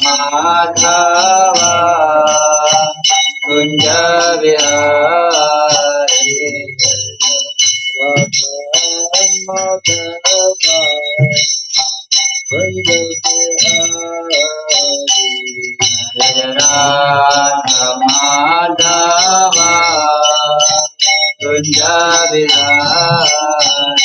Madhava Kunja Vihari Madhava Kunja Vihari Radha Madhava Kunja Vihari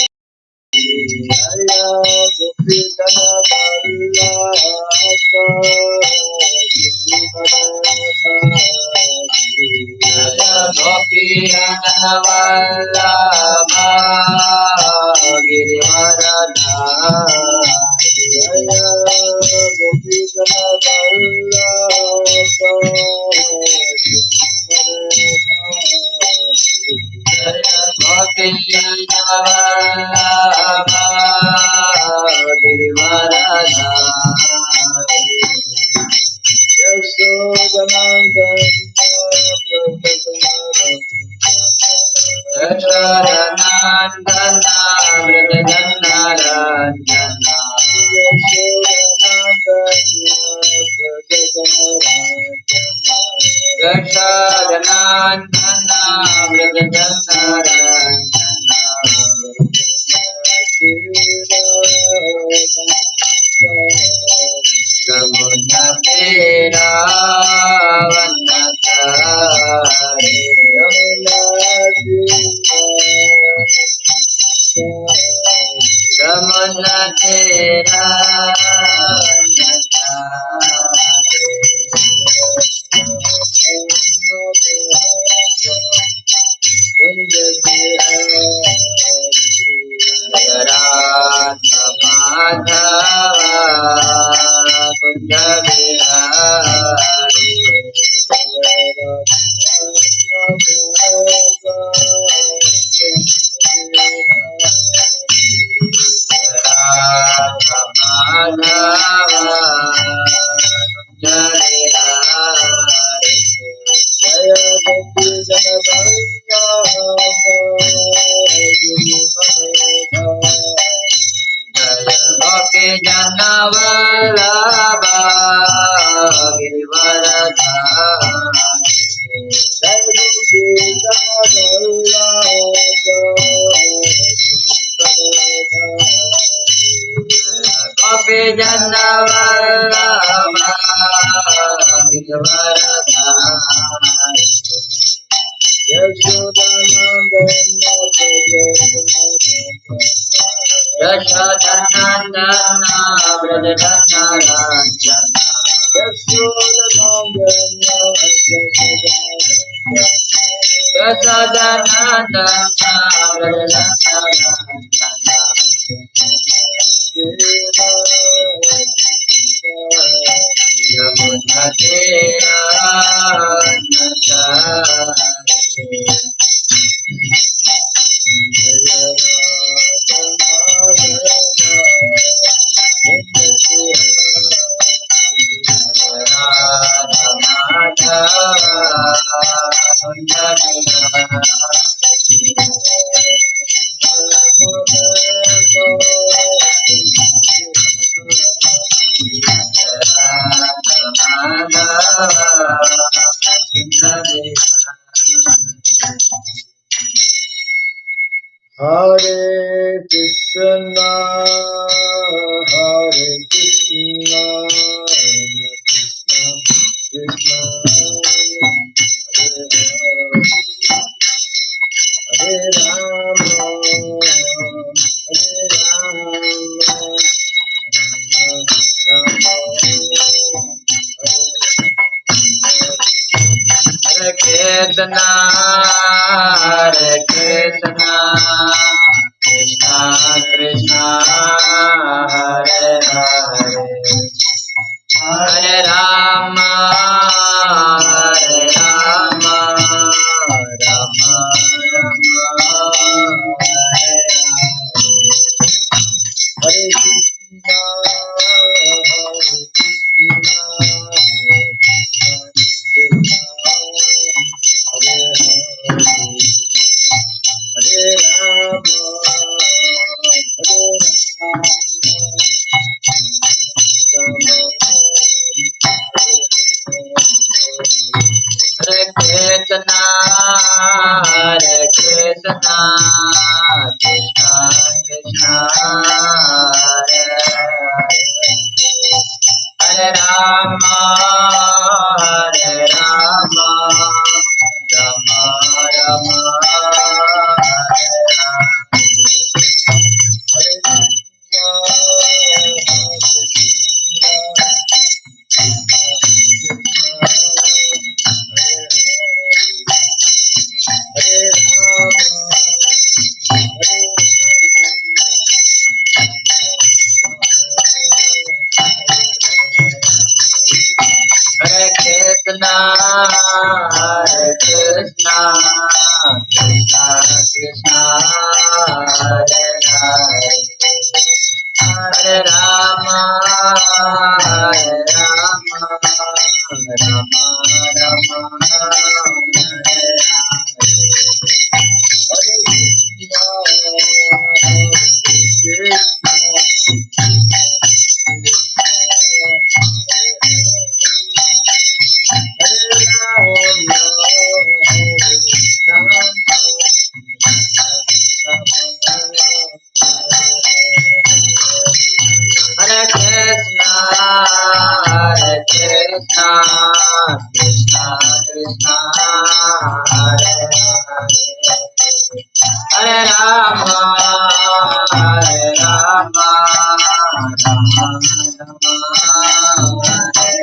Jaya Gopikana Vallabha Girivaradhari Jaya Gopikana Vallabha Gopikana Vallabha Girivaradhari Yashodanandana Yashodanandana Vrajajanarandana Yashodanandana Vrajajanarandana Yamunya Tera Vanatari Yamunya Tera Radha Madhava Kunja Vihari Radha Madhava Kunja Vihari Jaya Gopi Janavallabha Jaya Gopi Janavallabha Girivaradhari Jaya Gopi Janavallabha Gopi Janavallabha Girivaradhari Yashodanandana Yashodanandana Vrajajanarandana Yashodanandana Vrajajanarandana Yamunya Tera Natari Hare Krishna, Hare Krishna, Krishna Krishna, Hare Hare, Hare Rama, Hare Rama, Hare Krishna, Hare Krishna, Krishna Krishna, Hare Hare, Hare Rama, Hare Rama, Rama Rama, Hare Hare, Hare Krishna, Krishna, Hare Krishna, Krishna Krishna, Hare Hare, Hare Rama, Hare Rama, Rama Rama, Hare Hare Krishna, Hare Krishna, Krishna Krishna, Hare Hare, Hare Rama, Hare Rama, Rama Rama, Hare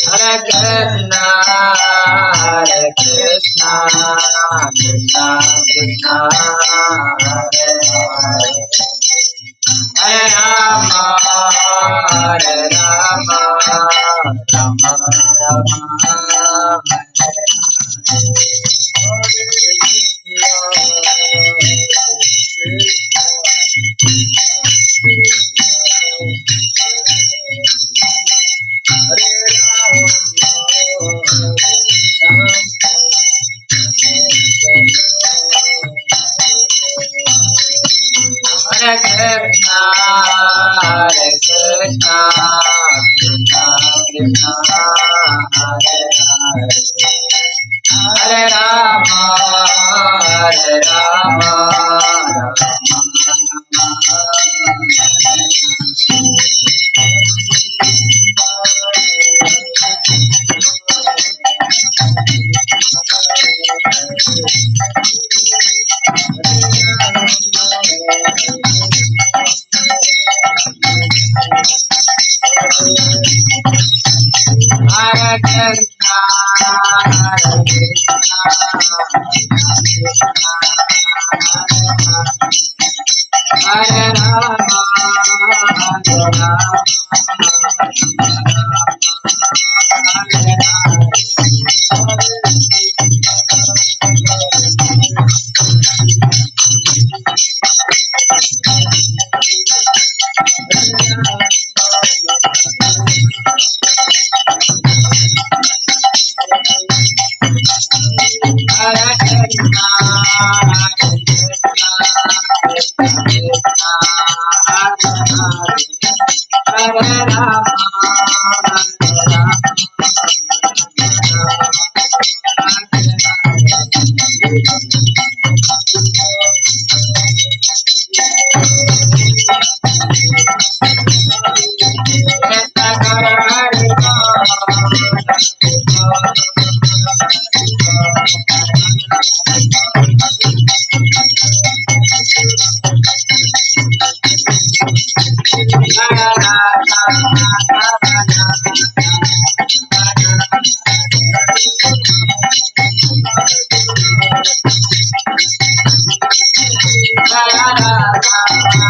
Hare Krishna, Hare Krishna, Krishna Krishna, Hare Hare, Hare Rama, Hare Rama, Rama Rama, Hare Hare Krishna, Hare Krishna, Krishna Krishna, Hare Hare, Hare Rama, Hare Rama, Rama Hare Krishna, Hare Krishna, Hare Rama, Hare Rama, Hare Krishna,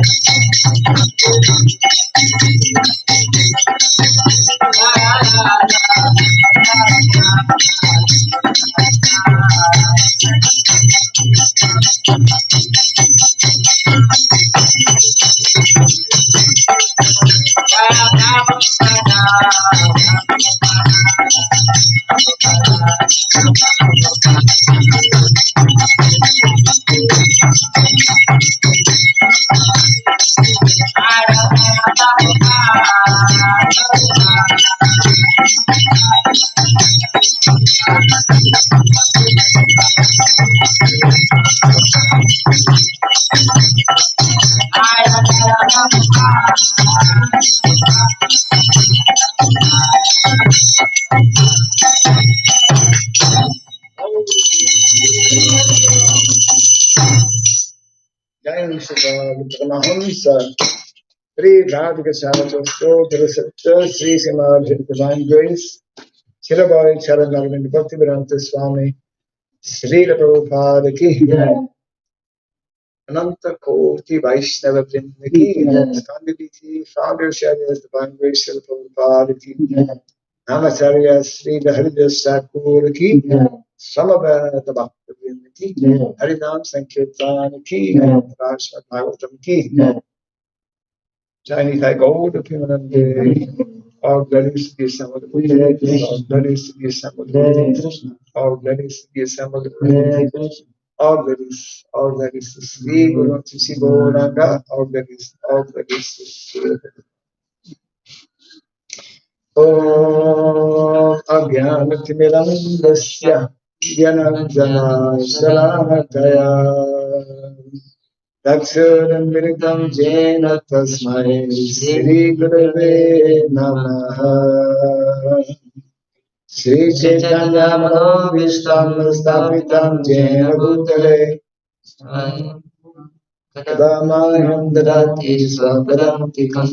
Hare Rama, Paramahamsa Sri Radhika Saraswati Parasatya Sri Srimad Divine Grace Shilabhai Charanarvind Bhaktivedanta Swami Sri Prabhupada ki Ananta Koti Vaishnava Vrinda ki Skandipiti Father Sharias Divine Grace Sri Prabhupada ki Namacharya Sri Haridas Thakur ki Samaveta Bhakta Vrinda ki Harinam Sankirtan ki Srimad Bhagavatam ki Jai Nitai Gaur Pimanande all glories to be assembled, all glories to be assembled, all glories to be assembled, all glories to Sri Guru to Sri Gauranga, all glories to Sri Om Agyanatimirandasya Gyananjana Shalakaya Daksharamritam Jena Tasmai Sri Gurave Namaha Sri Chaitanya Manobishtam Stapitam Jena Bhutale Kadamayam Dadati Swapadam Tikam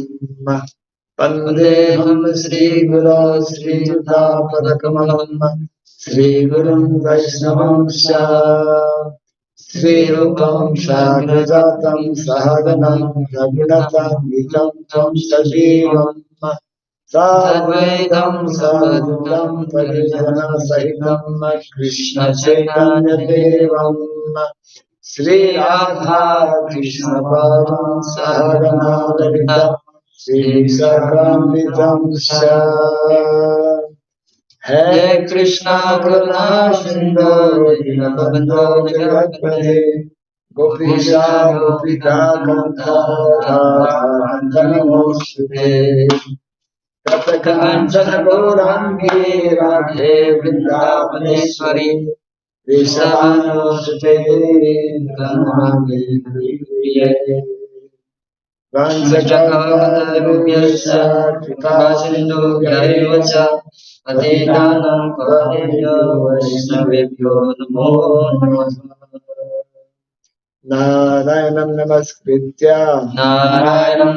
Vandeham Sri Guru Sri Juta Padakamalam Sri Gurum Vaishnavam Sha Sri Rupam Shagrajatam Sahaganam Raghunatam Vitam Tvam Sajivam Sadvaitam Sadhutam Parijana Sahitam Krishna Chaitanya Devam Sri Radha Krishna Padam Sahagana Lalita Sri Sakamitam Sha Hare Krishna Karuna Sindhu Dinabandhu Jagatpate Gopisha Gopika Kanta Radha Kanta Namostute Kathakancana Gaurangi Radhe Vrindavaneshwari Vrishabhanusute Kanmani Priye Vanchakavatarubhyasya Kripasindhu Vyayavacha Patitanam Pavanebhyo Vaishnavebhyo Namo Namaha Narayanam Namaskritya Naram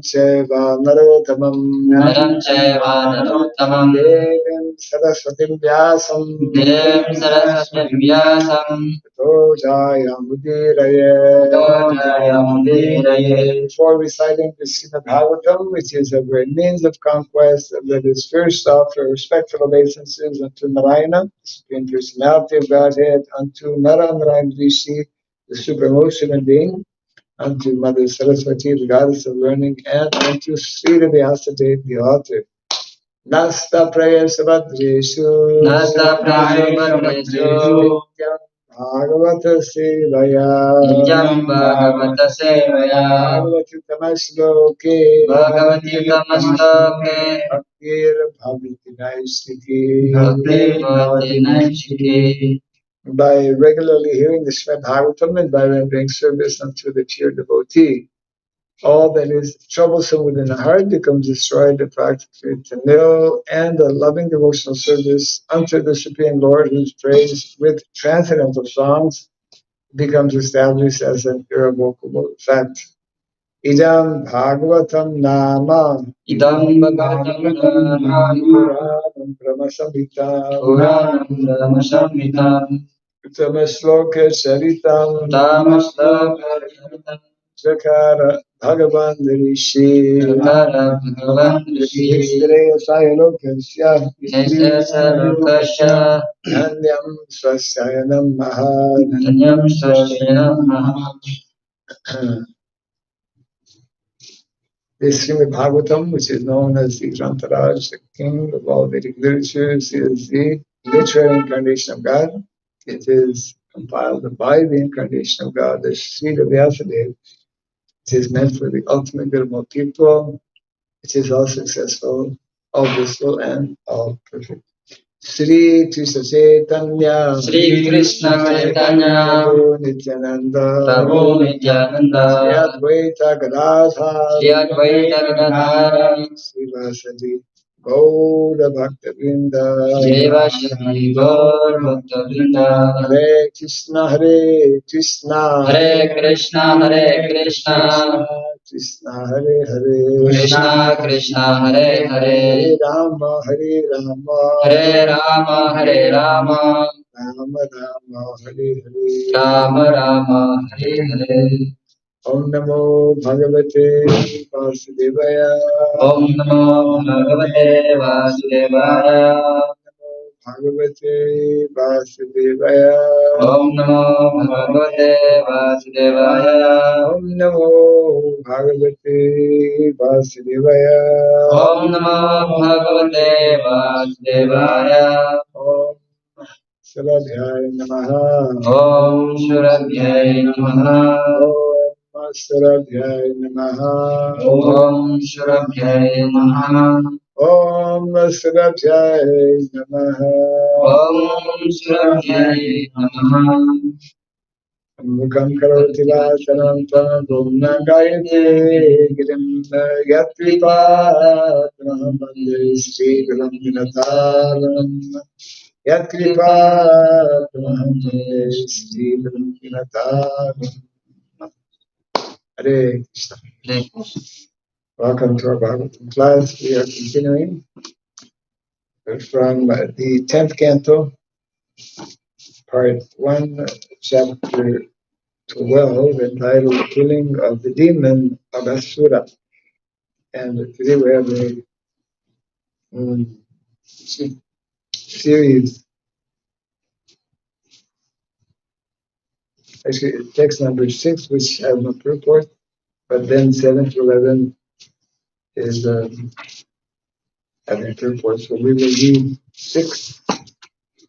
Chaiva Narottamam Devim Saraswatim Vyasam Tato Jayamudiraye. Before reciting the Srimad Bhagavatam, which is a great means of conquest, let us first offer respectful obeisances unto Narayana, the Supreme Personality of Godhead, unto Narayana Rishi, the Supreme Human Being, unto Mother Saraswati, the Goddess of Learning, and unto Sri Vyasadeva, the author. Nasta Prayasabhadreshu Bhagavata Sevaya Bhagavati Tamasloke Bhaktir Bhaviti Naistiki. By regularly hearing the Srimad Bhagavatam and by rendering service unto the pure devotee, all that is troublesome within the heart becomes destroyed practically to nil, and a loving devotional service unto the Supreme Lord, whose praise with transcendental songs becomes established as an irrevocable fact. Idam Bhagavatam Nama Puranam Brahmasamhita Uttama Charitam Jakara Bhagavan Rishi Shreya Sayalokasya Dhanyam Swasyayanam Mahad. The Srimad Bhagavatam, which is known as the Grantaraj, the king of all Vedic literatures, is the literary incarnation of God. It is compiled by the incarnation of God, the Sri Vyasadeva. It is meant for the ultimate good of all people. It is all successful, all blissful, and all perfect. Sri Krishna Chaitanya Prabhu Nityananda Sri Advaita Gadadhar Srivasadi Gaura Bhakta Vrinda, Deva Shri Gaur Bhakta Vrinda. Hare Krishna, Hare Krishna, Hare Krishna, Hare Krishna, Krishna Hare Hare, Krishna Krishna, Hare Hare, Hare Rama, Hare Rama, Hare Rama, Hare Rama, Rama Rama, Hare Hare, Rama Rama, Hare Hare. Om Namo Bhagavate Vasudevaya, Om Namo Bhagavate Vasudevaya. Bhagavate Vasudevaya, Om Namo Bhagavate Vasudevaya. Om Namo Bhagavate Vasudevaya, Om Namo Bhagavate Vasudevaya. Om Saradhyaya Namaha, Om Shurabhyay Namaha. Om Saradhyaya Namaha, Om Shurabhyay Namaha. Om Saradhyaya Namaha, Om Shurabhyay Namaha. Mukam karoti vasanam tvam gomna gayate girim yatripatam bande Sri Gurum Dinataram yatripatam bande Sri Gurum Dinataram. Hare Krishna. Welcome to our Bhagavatam class. We are continuing from the 10th canto, part 1, chapter 12, entitled Killing of the Demon of Asura. And today we have a series, actually text number 6, which has no purport, but then 7 to 11 is having purport. So we will read 6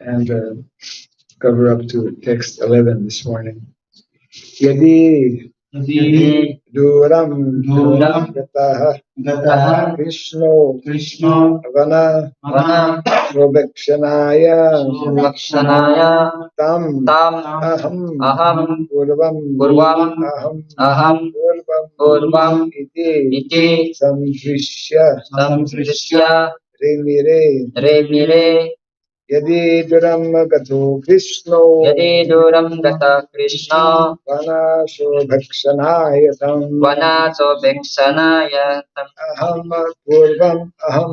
and cover up to text 11 this morning. Yadi Duram Gataha Krishno Vana Robekshanaya Tam Aham Purvam Aham Purvam Iti Samdrishya Remire Yadi Duram Gato Krishno Vanaso Bhakshanayatam Aham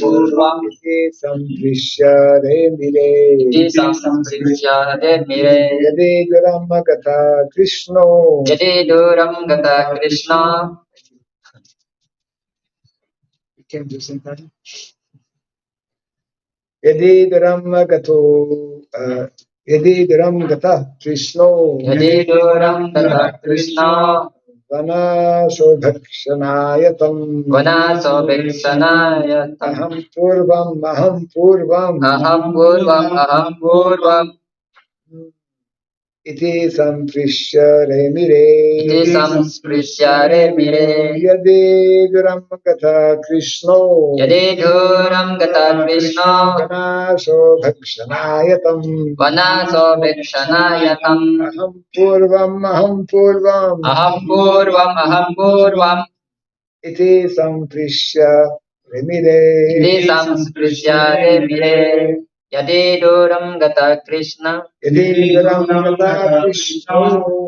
Purvam Iti Samdrishya Remire Yadi Duram Gata Krishno You can't do something. Yadi Duram Gata Krishno Vanaso Bhakshanayatam Aham Purvam Iti Samprishya Remire Yadi Duram Gata Krishno Vanaso Bhakshanayatam Aham Purvam Iti Samprishya Remire Yadi Duram Gata Krishna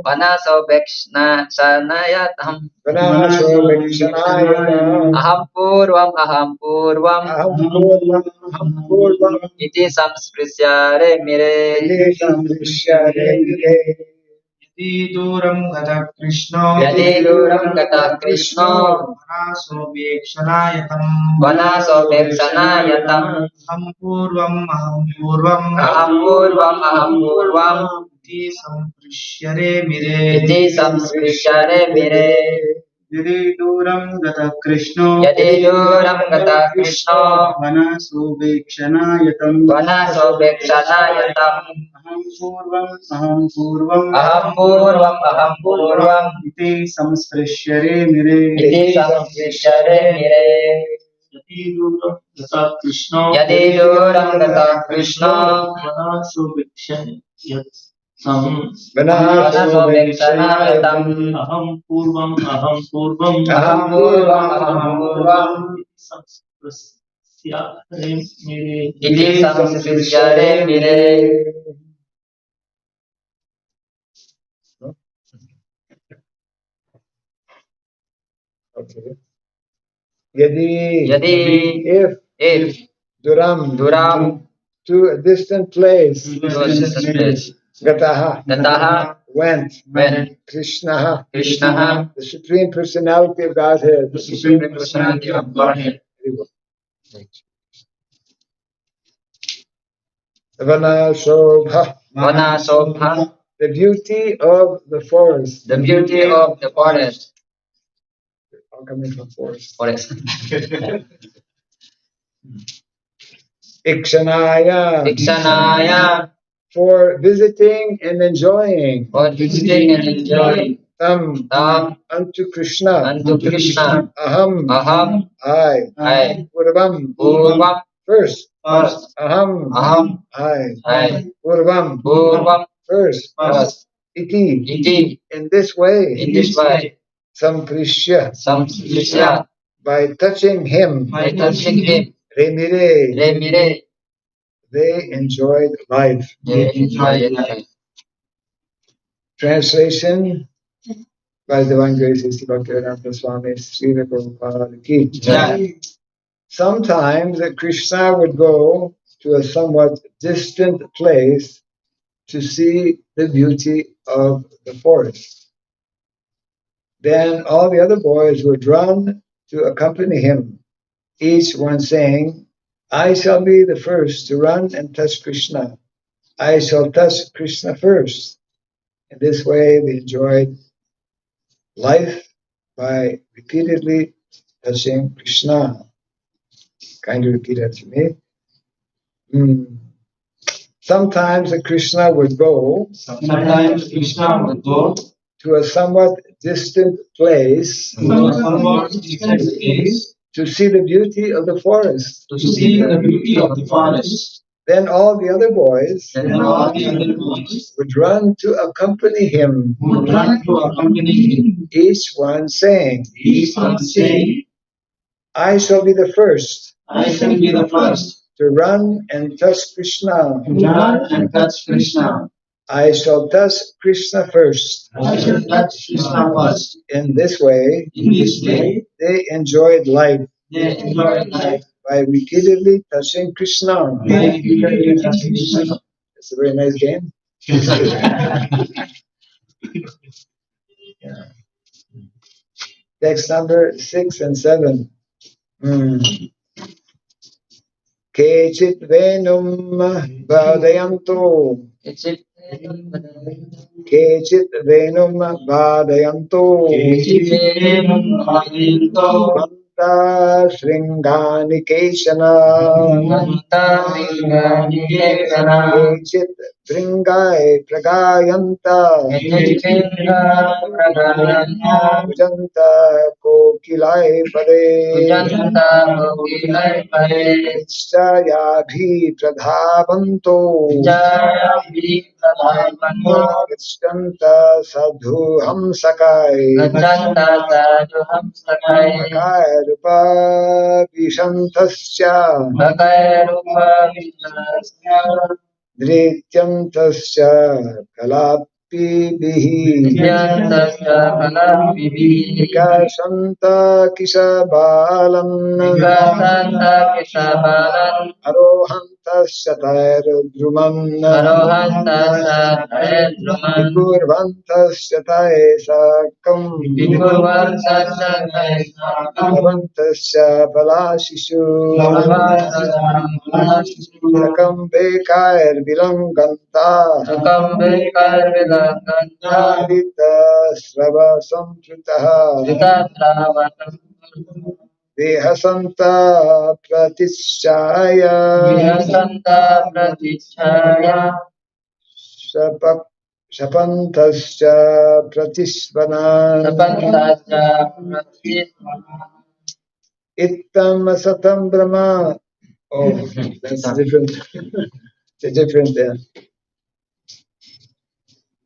Vanaso Bhakshanayatam Aham Purvam Iti Samsprisya Remire Yadi Duram Gata Krishna Vanaso Bhakshanayatam Aham Purvam Iti Samprishya Remire Yadi Duram Gata Krishna Vanaso Bhakshanayatam Aham Purvam Iti Samprishya Remire Yadi Duram Gata Krishna Vanaso Bhakshanayatam वनसोऽवेक्षणायतम् अहं पूर्वम् अहं पूर्वम् अहं पूर्वम् इति संसृत्य रेमिरे Okay. Yadi, if duram to a distant place, gataha went Krishna, the Supreme Personality of Godhead, Vana Shobha, the beauty of the forest. All coming from forest. Ikshanaya, for visiting and enjoying. Unto Krishna. Aham, I. Purvam, first. Aham, I. Purvam, first. Iti, in this way. Samprishya, by touching him. Remire, they enjoyed life. Translation by Divine Grace Sri Bhaktivedanta Swami Srila Prabhupada Ki Jai. Sometimes Krishna would go to a somewhat distant place to see the beauty of the forest. Then all the other boys would run to accompany him, each one saying, I shall be the first to run and touch Krishna. I shall touch Krishna first. In this way, they enjoyed life by repeatedly touching Krishna. Kindly repeat after me. Sometimes Krishna would go to a somewhat distant place to see the beauty of the forest. Then all the other boys would run to accompany him, each one saying, I shall be the first to run and touch Krishna. I shall touch Krishna first. In this way, they enjoyed life by repeatedly touching Krishna. It's a very nice game. Yeah. Text number 6 and 7. Kechit venum vadayanto. Kechit venum vadayanto. Manta Sringani Keshana. Kechit Vringai Pragayanta. Ujanta Kokilai Pade. Nichayabhi Pradhavanto. Gacchanta Sadhu Hamsakai. Akairupa Vishantasya. Drityantasya Kalapibihi. Vikashanta Kishabalam. Arohantasya Tairudruman. Vikurvantasya Taisakam. Avantasya Palashishu. Sakam Bekair Bilanganta. Vita Srava Samtritaha. Vihasanta Pratishaya. Shapantasya Pratisvana. Ittam Satam Brahma. Oh, that's different. It's a different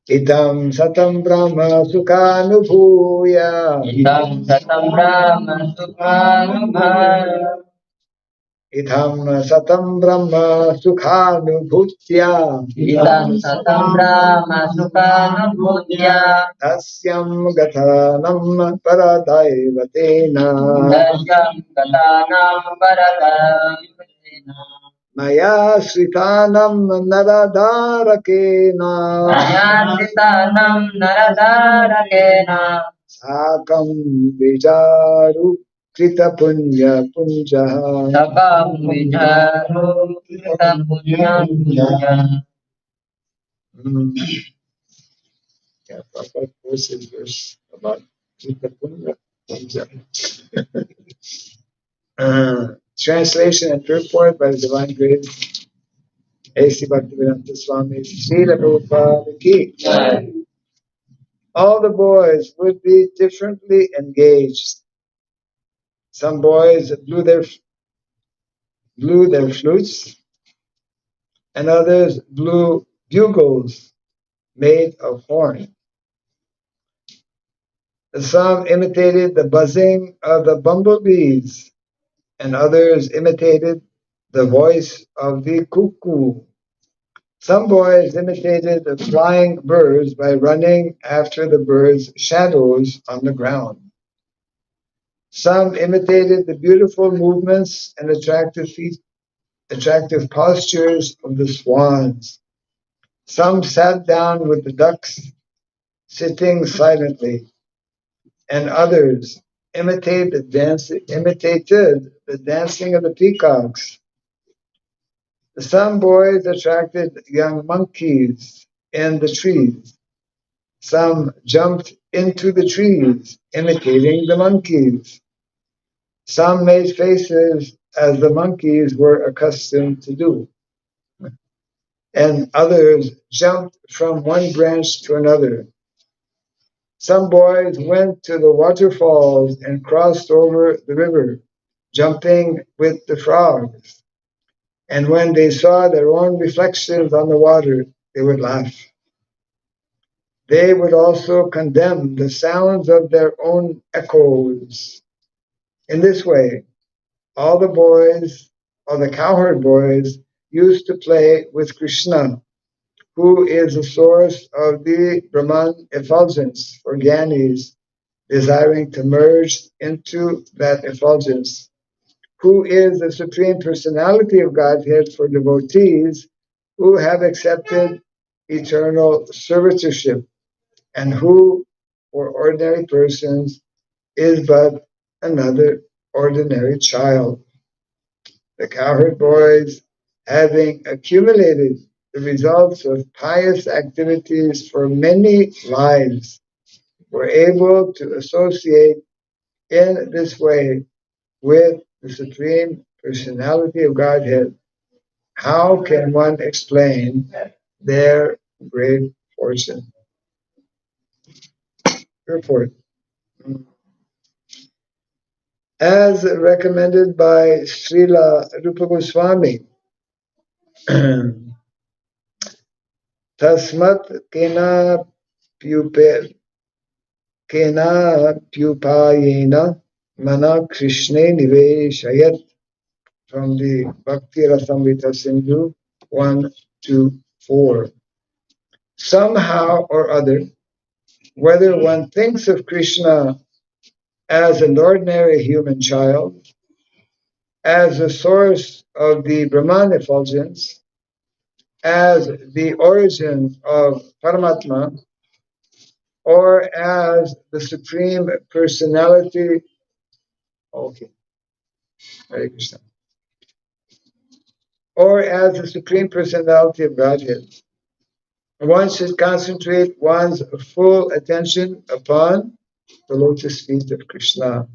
Itam satam brahma sukhanubhuya. Itam satam brahma sukhanubhaya. Idham satam brahma sukhanubhutya. Itam satam brahma sukhanubhutya. Tasyam gathanam paradaivatena. Dasyam gatanam paradayutena. Maya sritanam naradharakena. Ayasitanam naradarakena. Sakam vijaru krita punya punjaha. Sakam vijaru krita punyam punyam. Yeah, Prabhupada posted verse about krita punya punjaha. Translation and purport by the Divine Grace A.C. Bhaktivedanta Swami Srila Prabhupada ki. All the boys would be differently engaged. Some boys blew their flutes, and others blew bugles made of horn. Some imitated the buzzing of the bumblebees, and others imitated the voice of the cuckoo. Some boys imitated the flying birds by running after the birds' shadows on the ground. Some imitated the beautiful movements and attractive postures of the swans. Some sat down with the ducks, sitting silently, and others imitated the dancing of the peacocks. Some boys attracted young monkeys in the trees. Some jumped into the trees, imitating the monkeys. Some made faces as the monkeys were accustomed to do, and others jumped from one branch to another. Some boys went to the waterfalls and crossed over the river, jumping with the frogs. And when they saw their own reflections on the water, they would laugh. They would also condemn the sounds of their own echoes. In this way, all the cowherd boys, used to play with Krishna, who is the source of the Brahman effulgence for Gyanis, desiring to merge into that effulgence, who is the Supreme Personality of Godhead for devotees who have accepted eternal servitorship, and who, for ordinary persons, is but another ordinary child. The cowherd boys, having accumulated the results of pious activities for many lives, were able to associate in this way with the Supreme Personality of Godhead. How can one explain their great fortune? Report. As recommended by Srila Rupa Goswami, Tasmat Kena Mana Krishne Niveshayat, from the Bhakti Rasamrita Sindhu 1 to 4. Somehow or other, whether one thinks of Krishna as an ordinary human child, as the source of the Brahman effulgence, as the origin of Paramatma, or as the Supreme Personality, okay, Hare Krishna, or as the Supreme Personality of Godhead, one should concentrate one's full attention upon the lotus feet of Krishna.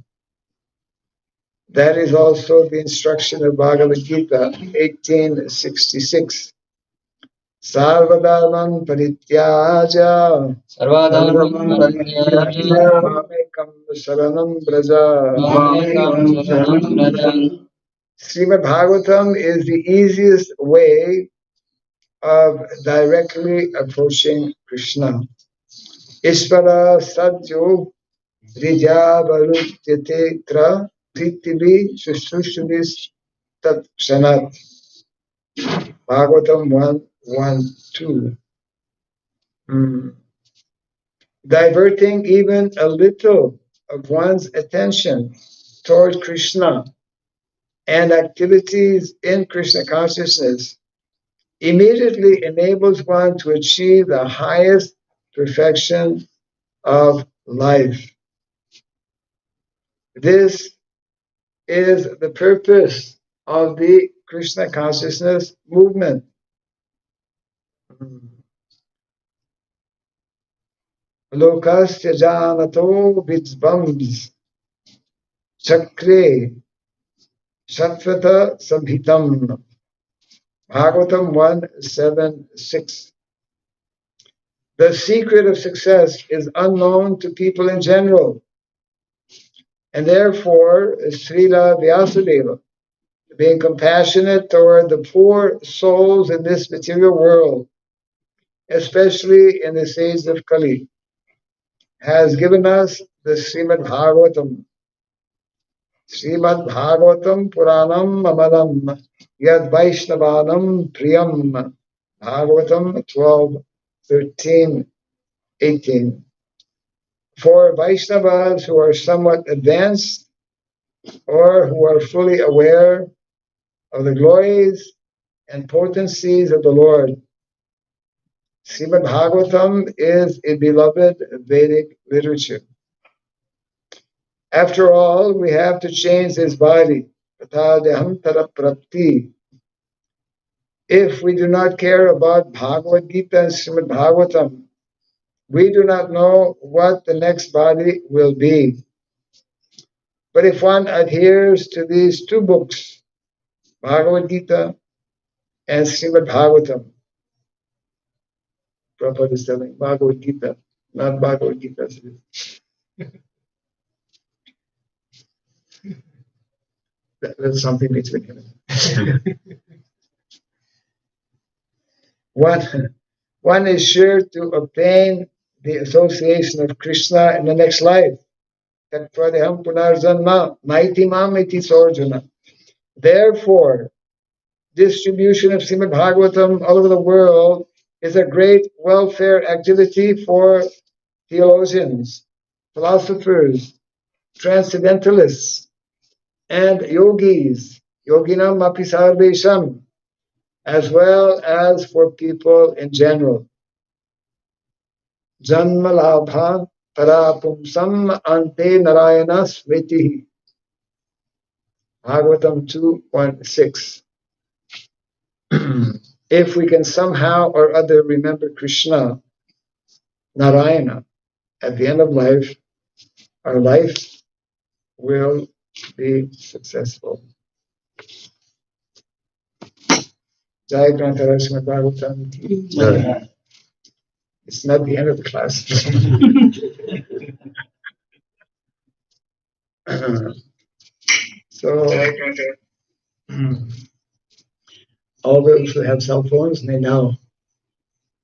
That is also the instruction of Bhagavad Gita 1866. Sarvadharman parityaja Sarvadharman parityaja mamekam saranam braja. mamekam saranam vraja. Srimad Bhagavatam is the easiest way of directly approaching Krishna. Ishvara Satyog Rijavarutyate Tra Pritivi Shushushubis Tat Kshanat. Bhagavatam 1:1-2. Diverting even a little of one's attention toward Krishna and activities in Krishna consciousness immediately enables one to achieve the highest perfection of life. This is the purpose of the Krishna consciousness movement. Lokasya janato vidzvams chakre satvata samhitam. Bhagavatam 1:7-6. The secret of success is unknown to people in general, and therefore Srila Vyasadeva, being compassionate toward the poor souls in this material world, especially in this age of Kali, has given us the Srimad Bhagavatam. Srimad Bhagavatam Puranam Amalam Yad Vaishnavanam Priyam. Bhagavatam 12:13-18. For Vaishnavas who are somewhat advanced or who are fully aware of the glories and potencies of the Lord, Srimad Bhagavatam is a beloved Vedic literature. After all, we have to change this body. If we do not care about Bhagavad Gita and Srimad Bhagavatam, we do not know what the next body will be. But if one adheres to these two books, Bhagavad Gita and Srimad Bhagavatam, Prabhupada is telling Bhagavad Gita, not Bhagavad Gita. That's something between him. One is sure to obtain the association of Krishna in the next life. Therefore, distribution of Srimad Bhagavatam all over the world is a great welfare activity for theologians, philosophers, transcendentalists, and yogis, yoginam api sarvesham, as well as for people in general. Janma labha parapumsam ante narayana smriti. Bhagavatam 2:1-6. If we can somehow or other remember Krishna, Narayana, at the end of life, our life will be successful. Jai Grantara Srimad Bhagavatam. It's not the end of the class. So, all those who have cell phones may now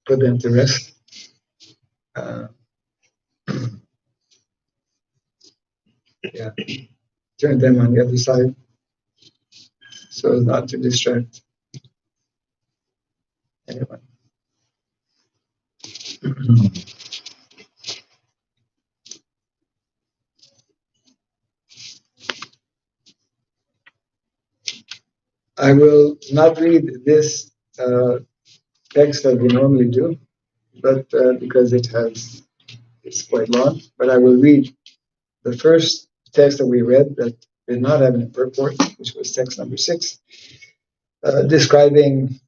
put them to rest. Yeah, turn them on the other side so as not to distract anyone. I will not read this text that we normally do, but because it's quite long, but I will read the first text that we read that did not have any purport, which was text number 6, describing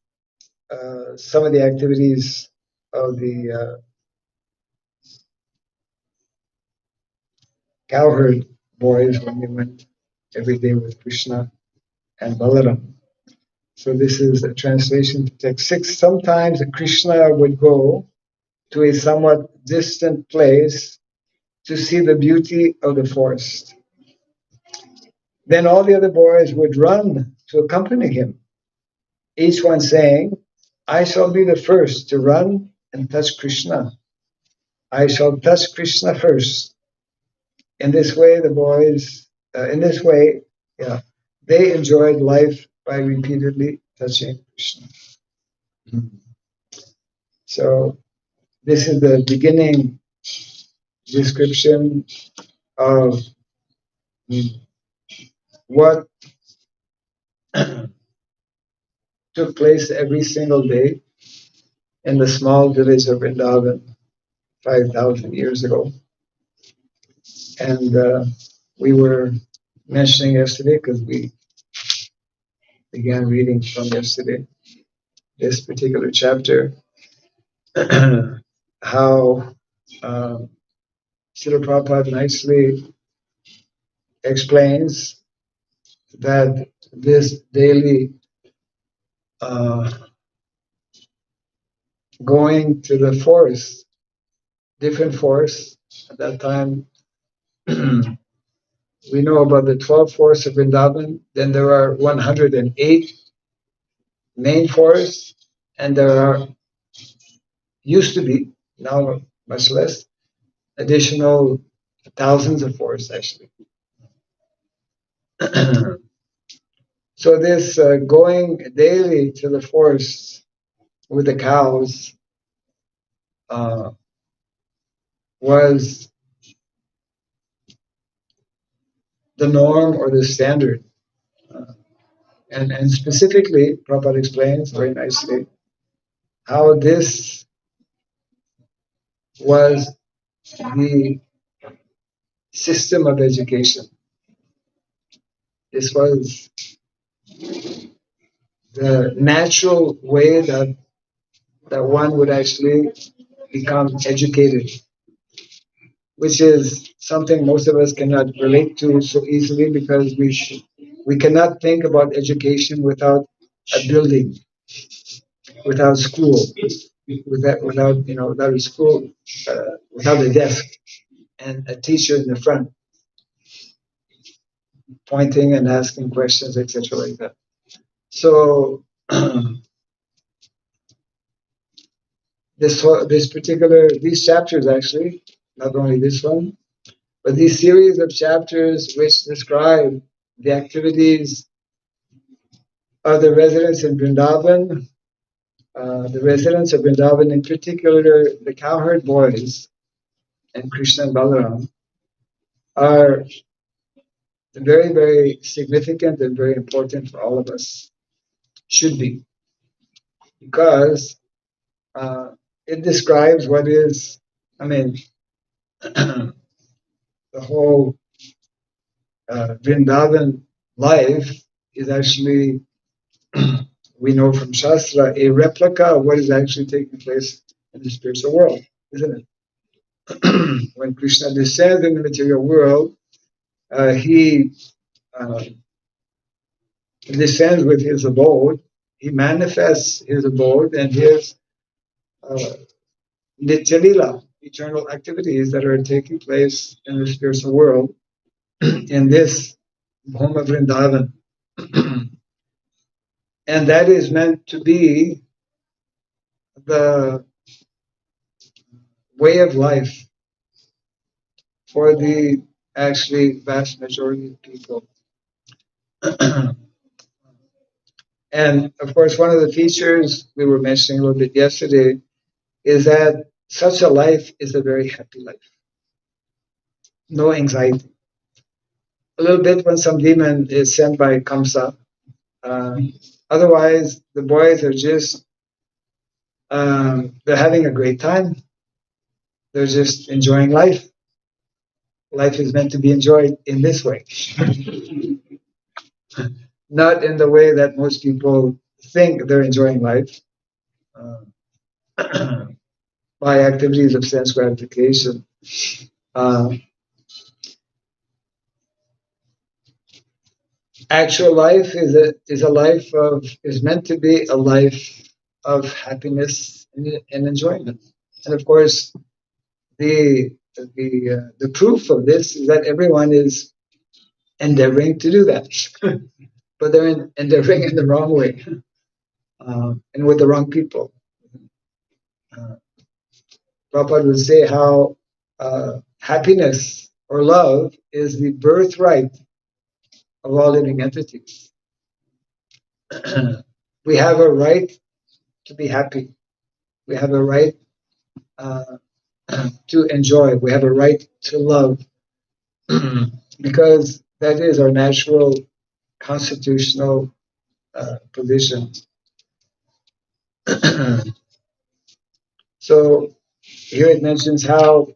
some of the activities of the cowherd boys when they went every day with Krishna and Balaram. So this is a translation to text 6. Sometimes Krishna would go to a somewhat distant place to see the beauty of the forest. Then all the other boys would run to accompany him, each one saying, I shall be the first to run and touch Krishna. I shall touch Krishna first. In this way, the boys, yeah, they enjoyed life by repeatedly touching Krishna. So this is the beginning description of what took place every single day in the small village of Vrindavan 5,000 years ago. And we were mentioning yesterday, because we began reading from yesterday, this particular chapter, how Srila Prabhupada nicely explains that this daily going to the forest, different forests, at that time, we know about the 12 forests of Vrindavan, then there are 108 main forests, and there are, used to be, now much less, additional thousands of forests actually. So this going daily to the forest with the cows was the norm or the standard. And specifically, Prabhupada explains very nicely how this was the system of education. This was the natural way that one would actually become educated, which is something most of us cannot relate to so easily, because we cannot think about education without a building, without school, without a school, without a desk and a teacher in the front pointing and asking questions, etc., like that. So these chapters actually, not only this one, but these series of chapters which describe the activities of the residents in Vrindavan, the residents of Vrindavan, in particular the cowherd boys and Krishna and Balaram, are very, very significant and very important for all of us. Should be, because it describes what is, the whole Vrindavan life is actually, we know from Shastra, a replica of what is actually taking place in the spiritual world, isn't it? When Krishna descends in the material world, he descends with his abode, he manifests his abode and his Nityalila, eternal activities that are taking place in the spiritual world in this Bhoma Vrindavan. And that is meant to be the way of life for the actually vast majority of people. And of course, one of the features we were mentioning a little bit yesterday is that such a life is a very happy life. No anxiety. A little bit when some demon is sent by Kamsa. Otherwise, the boys are just, they're having a great time. They're just enjoying life. Life is meant to be enjoyed in this way. Not in the way that most people think they're enjoying life, by activities of sense gratification. Actual life is meant to be a life of happiness and enjoyment. And of course, the proof of this is that everyone is endeavoring to do that, but they're endeavoring in the wrong way. and with the wrong people. Prabhupada would say how happiness or love is the birthright of all living entities. We have a right to be happy. We have a right to enjoy. We have a right to love because that is our natural constitutional position. So here it mentions how,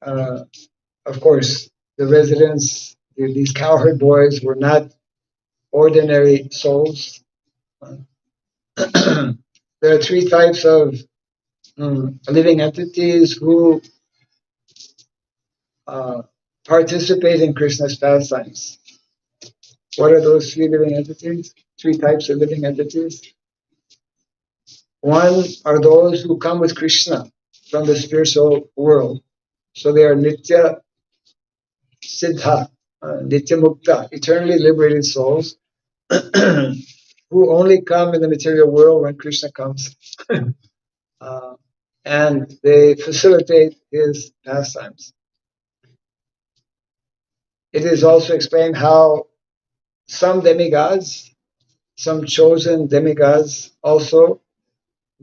of course, the residents, these cowherd boys, were not ordinary souls. There are three types of living entities who participate in Krishna's pastimes. What are those three living entities? Three types of living entities. One are those who come with Krishna from the spiritual world. So they are Nitya Siddha, Nitya Mukta, eternally liberated souls who only come in the material world when Krishna comes. And they facilitate his pastimes. It is also explained how some demigods, some chosen demigods also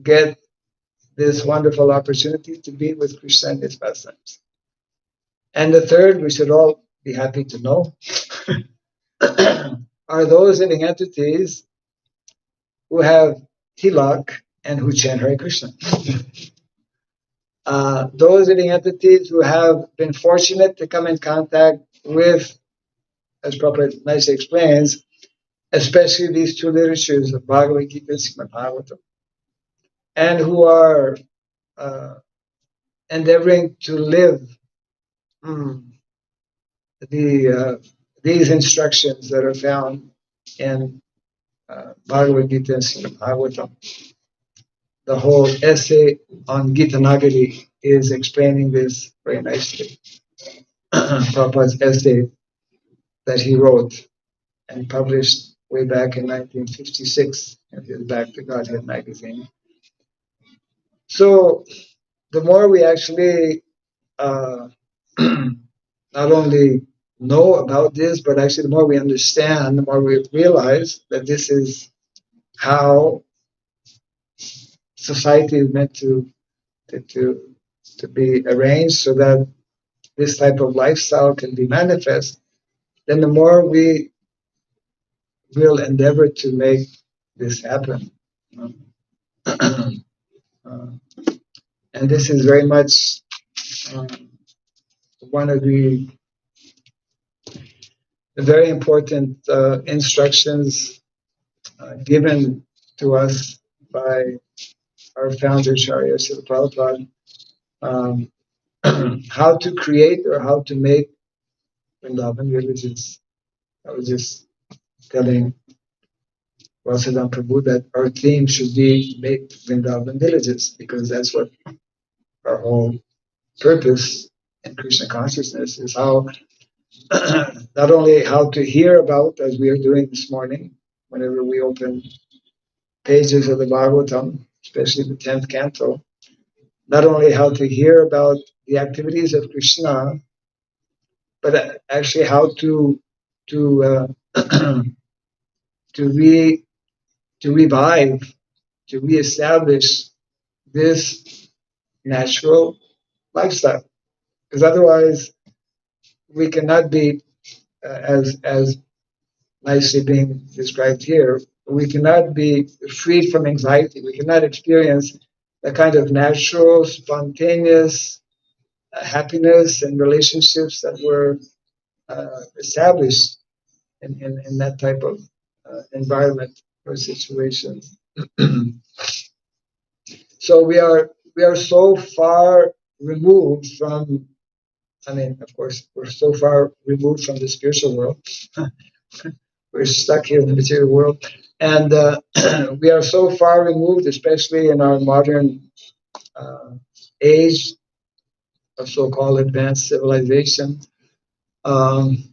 get this wonderful opportunity to be with Krishna and his pastimes. And the third, we should all be happy to know, are those living entities who have tilak and who chant Hare Krishna. Those living entities who have been fortunate to come in contact with, as Prabhupada nicely explains, especially these two literatures of Bhagavad Gita and Srimad Bhagavatam, and who are endeavoring to live these instructions that are found in Bhagavad Gita and Srimad Bhagavatam. The whole essay on Gita Nagari is explaining this very nicely. Prabhupada's essay that he wrote and published way back in 1956 in his Back to Godhead magazine. So the more we actually not only know about this, but actually the more we understand, the more we realize that this is how society is meant to be arranged so that this type of lifestyle can be manifest, then the more we will endeavor to make this happen. And this is very much one of the very important instructions given to us by our founder, Acharya Srila Prabhupada, how to create or how to make Vrindavan villages. I was just telling Vasudam Prabhu that our theme should be make Vrindavan villages, because that's what our whole purpose in Krishna consciousness is, how not only how to hear about, as we are doing this morning, whenever we open pages of the Bhagavatam, especially the 10th canto, not only how to hear about the activities of Krishna, but actually how to revive, to reestablish this natural lifestyle. Because otherwise, we cannot be, as nicely being described here, we cannot be freed from anxiety. We cannot experience the kind of natural, spontaneous happiness and relationships that were established in that type of environment or situation. So we are so far removed from, I mean, of course, we're so far removed from the spiritual world. We're stuck here in the material world. And we are so far removed, especially in our modern age of so-called advanced civilization, and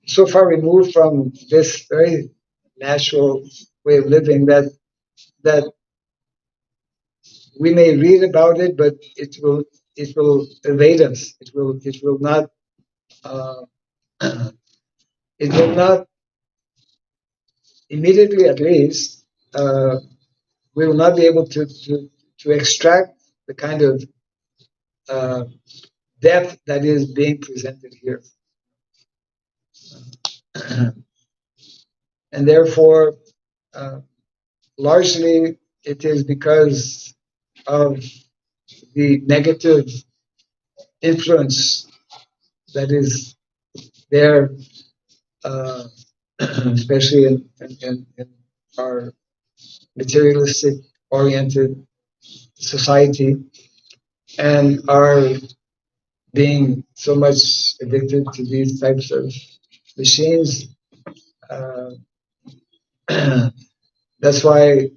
so far removed from this very natural way of living that we may read about it, but it will evade us. It will not uh, it will not immediately, at least, we will not be able to extract the kind of uh, depth that is being presented here. And therefore, largely it is because of the negative influence that is there, especially in our materialistic oriented society, and our being so much addicted to these types of machines. Uh, that's why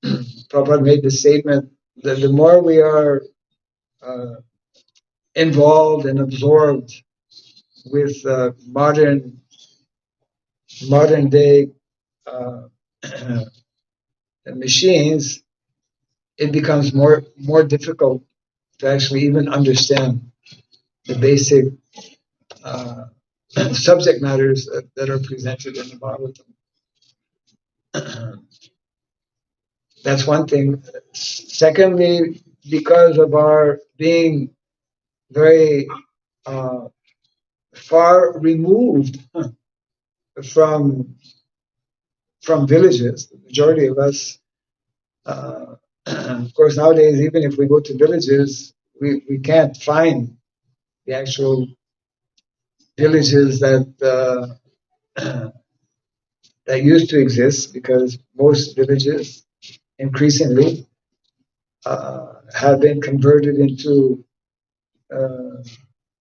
Prabhupada made the statement that the more we are uh, involved and absorbed with modern day uh, machines, it becomes more difficult to actually even understand the basic subject matters that are presented in the Bhagavatam. That's one thing. Secondly, because of our being very far removed from villages, the majority of us, of course, nowadays, even if we go to villages, we can't find the actual villages that that used to exist, because most villages increasingly have been converted into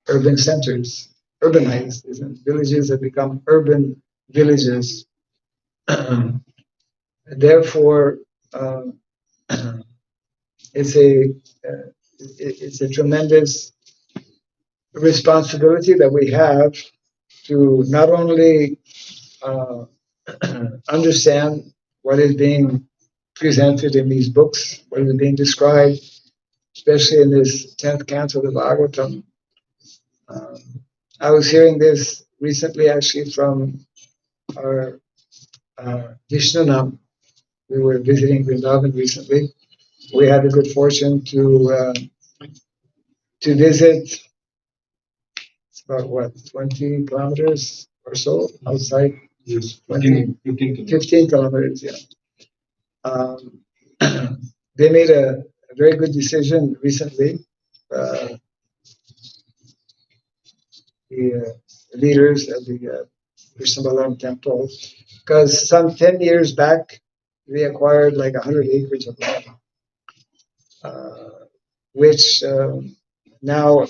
urban centers, urbanized. Villages have become urban villages. Therefore, it's a tremendous responsibility that we have to not only understand what is being presented in these books, what is being described, especially in this 10th canto of the Bhagavatam. I was hearing this recently, actually, from our Vishnunam. We were visiting Vrindavan recently. We had the good fortune to visit. It's about what, 20 kilometers or so outside. Yes, 15 kilometers. Yeah. They made a very good decision recently. The leaders of the Krishna Balaram temple, because some 10 years back, they acquired like 100 acres of land, which now a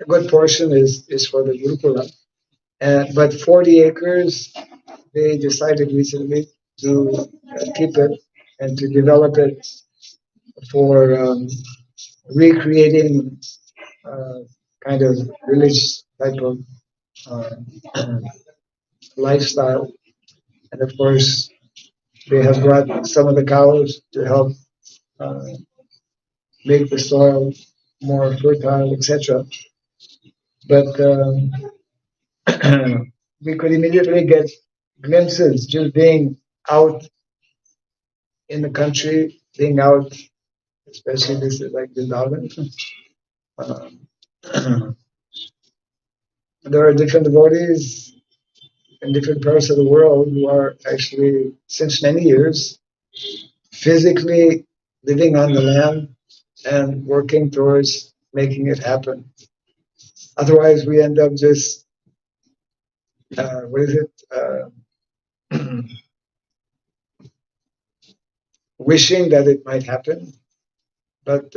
good portion is for the Gurukula. But 40 acres, they decided recently to keep it and to develop it for recreating kind of village type of lifestyle. And of course, they have brought some of the cows to help uh, make the soil more fertile, etc. But we could immediately get glimpses just being out in the country, being out, especially this is like Vrindavan. There are different devotees in different parts of the world who are actually, since many years, physically living on the land and working towards making it happen. Otherwise, we end up just, what is it, wishing that it might happen. But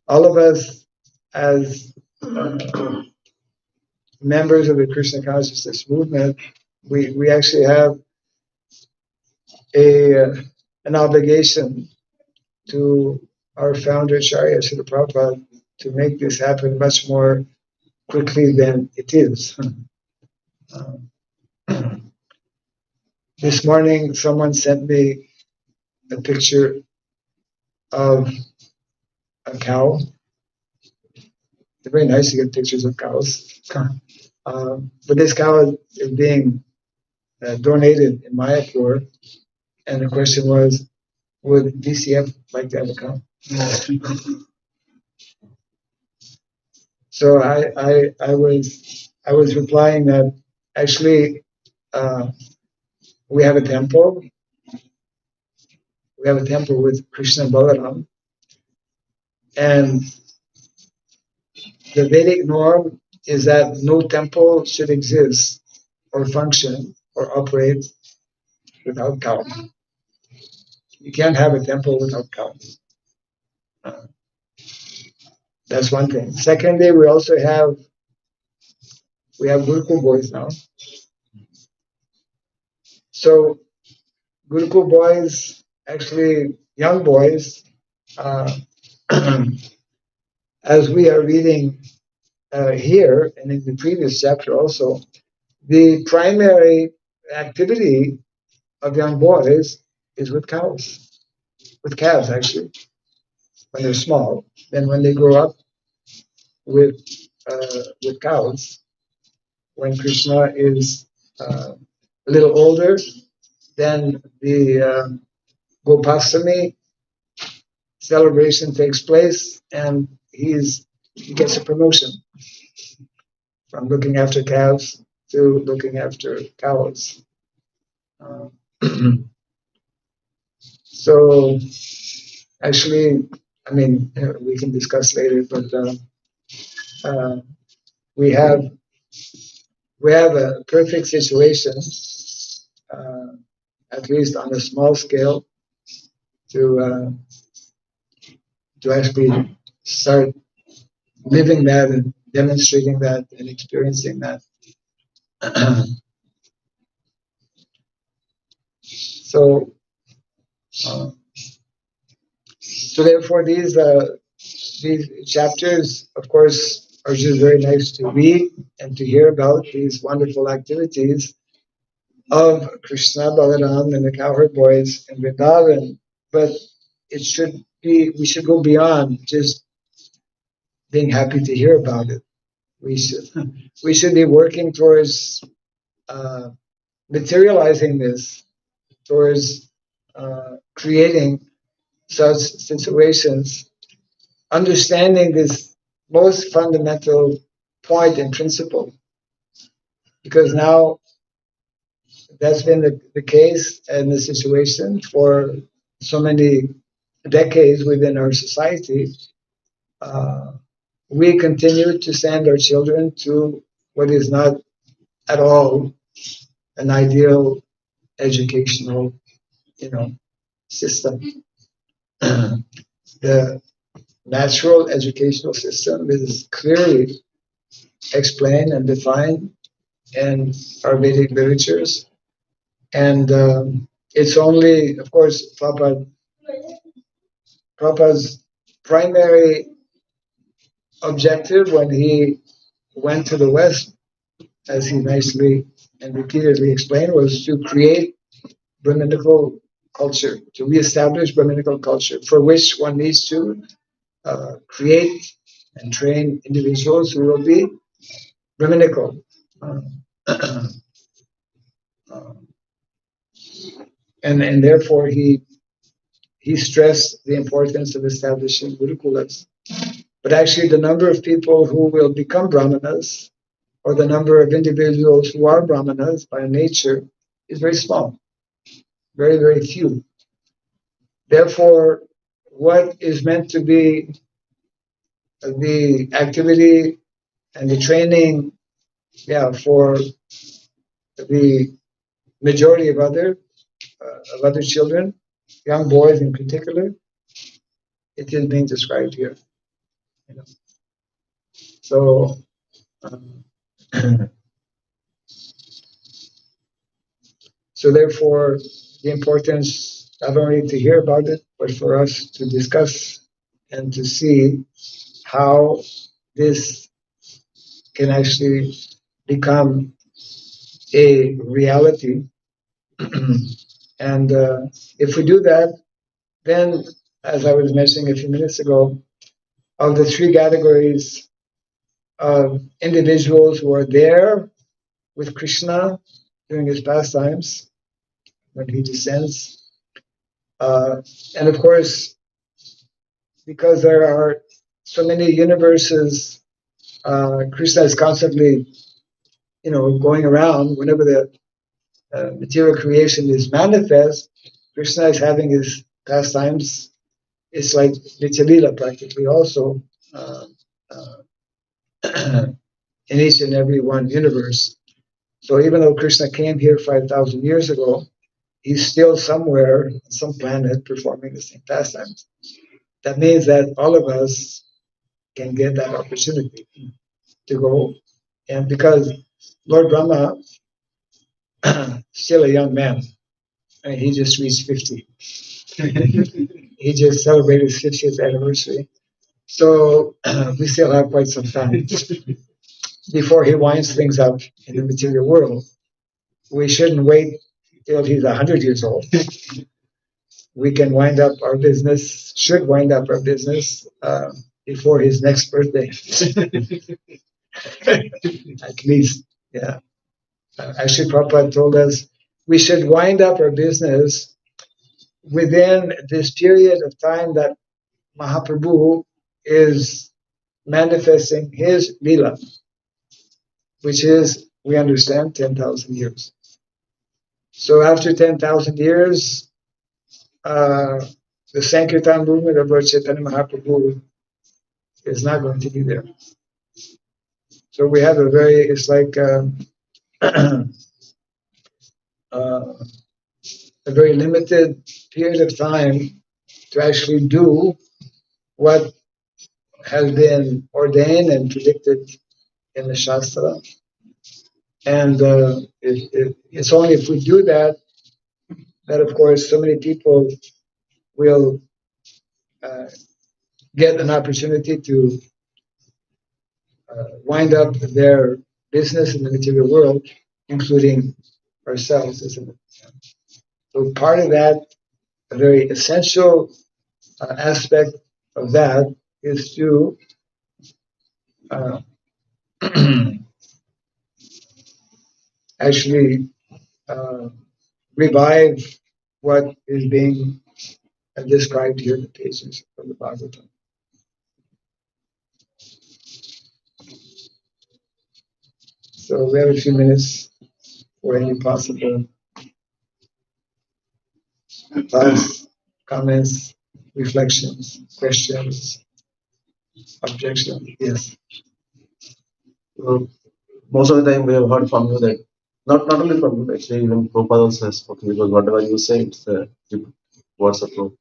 all of us, as members of the Krishna consciousness movement, we actually have an obligation to our founder, Acharya Srila Prabhupada, to make this happen much more quickly than it is. This morning, someone sent me a picture of a cow. It's very nice to get pictures of cows. But this cow is being donated in Mayapur, and the question was, would DCF like to have a cow? So I was replying that actually we have a temple. We have a temple with Krishna and Balaram, and the Vedic norm is that no temple should exist or function or operate without cow. You can't have a temple without cows. That's one thing. Secondly, we have Gurukul boys now. So Gurukul boys, actually young boys, uh, as we are reading here and in the previous chapter also, the primary activity of young boys is with cows, with calves actually, when they're small. Then when they grow up with cows, when Krishna is a little older, then the Gopastami celebration takes place, and he gets a promotion from looking after calves to looking after cows. Uh, so actually, I mean, we can discuss later, but uh, we have a perfect situation, uh, at least on a small scale, to actually start living that and demonstrating that and experiencing that. So, so therefore, these chapters, of course, are just very nice to read and to hear about these wonderful activities of Krishna, Balaram, and the cowherd boys in Vrindavan. But we should go beyond just being happy to hear about it. We should be working towards materializing this, towards creating such situations, understanding this most fundamental point and principle. Because now that's been the case and the situation for so many decades within our society. We continue to send our children to what is not at all an ideal educational, system. The natural educational system is clearly explained and defined in our Vedic literatures, and it's only, of course, Prabhupada's primary objective when he went to the West, as he nicely and repeatedly explained, was to create Brahminical culture, to reestablish Brahminical culture, for which one needs to create and train individuals who will be Brahminical. And therefore he stressed the importance of establishing Gurukulas. But actually the number of people who will become Brahmanas, or the number of individuals who are Brahmanas by nature, is very small, very, very few. Therefore, what is meant to be the activity and the training, for the majority of other children, young boys in particular, it is being described here. So, so therefore, the importance not only to hear about it, but for us to discuss and to see how this can actually become a reality And if we do that, then, as I was mentioning a few minutes ago, of the three categories of individuals who are there with Krishna during his pastimes when he descends, and of course, because there are so many universes, Krishna is constantly, going around. Whenever the material creation is manifest, Krishna is having his pastimes. It's like Nitya practically also uh, in each and every one universe. So even though Krishna came here 5,000 years ago, he's still somewhere on some planet performing the same pastimes. That means that all of us can get that opportunity to go. And because Lord Brahma, still a young man, I mean, he just reached 50. He just celebrated his 50th anniversary. So we still have quite some time before he winds things up in the material world. We shouldn't wait till he's 100 years old. We can wind up our business, should wind up our business before his next birthday. At least, yeah. Actually, Prabhupada told us we should wind up our business within this period of time that Mahaprabhu is manifesting his Leela, which is, we understand, 10,000 years. So after 10,000 years, the Sankirtan movement of Lord Chaitanya Mahaprabhu is not going to be there. So we have it's like a very limited period of time to actually do what has been ordained and predicted in the Shastra. And it's only if we do that, that of course so many people will get an opportunity to wind up their business in the material world, including ourselves, isn't it? So part of that, a very essential aspect of that is to uh, actually revive what is being described here in the pages of the Bhagavatam. So we have a few minutes for any possible thoughts, comments, reflections, questions, objections. Yes. Most of the time we have heard from you that not only from you, actually even Prabhupada also has spoken, because whatever you say, it's the words of Prabhupada.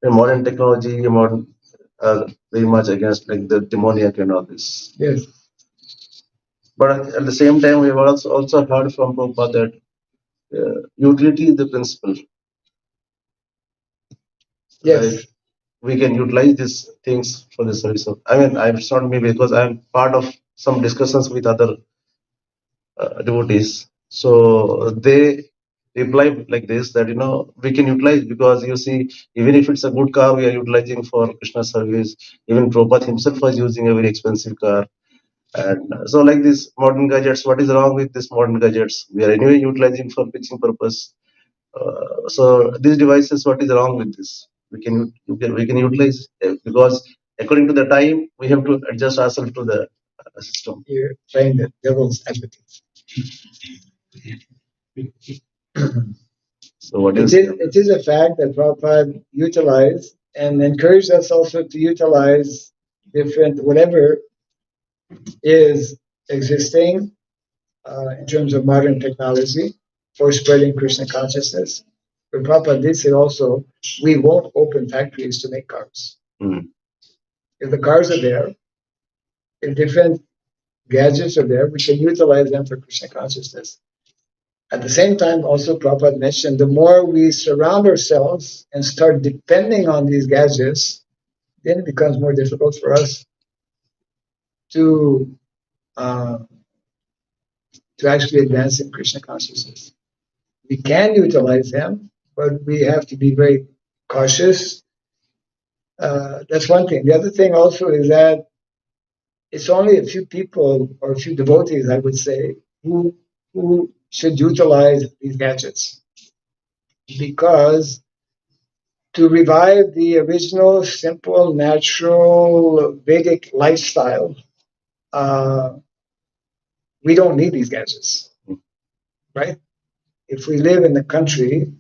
Modern technology, modern very much against like the demoniac and all this. Yes. But at the same time, we have also heard from Prabhupada that utility is the principle. Yes. Right? We can utilize these things for the service of. I mean, it's not me because I'm part of some discussions with other devotees. So they reply like this, that we can utilize, because you see, even if it's a good car, we are utilizing for Krishna service. Even Prabhupada himself was using a very expensive car. And so like these modern gadgets, what is wrong with these modern gadgets? We are anyway utilizing for preaching purpose. So these devices, what is wrong with this? We can utilize because according to the time we have to adjust ourselves to the system. You're playing the devil's advocate. So what it is a fact that Prabhupada utilized and encouraged us also to utilize different, whatever is existing in terms of modern technology for spreading Krishna consciousness. But Prabhupada did say also, we won't open factories to make cars. Mm. If the cars are there, if different gadgets are there, we can utilize them for Krishna consciousness. At the same time, also Prabhupada mentioned, the more we surround ourselves and start depending on these gadgets, then it becomes more difficult for us to actually advance in Krishna consciousness. We can utilize them, but we have to be very cautious. That's one thing. The other thing also is that it's only a few people or a few devotees, I would say, who should utilize these gadgets, because to revive the original, simple, natural, Vedic lifestyle, we don't need these gadgets, right? If we live in the country,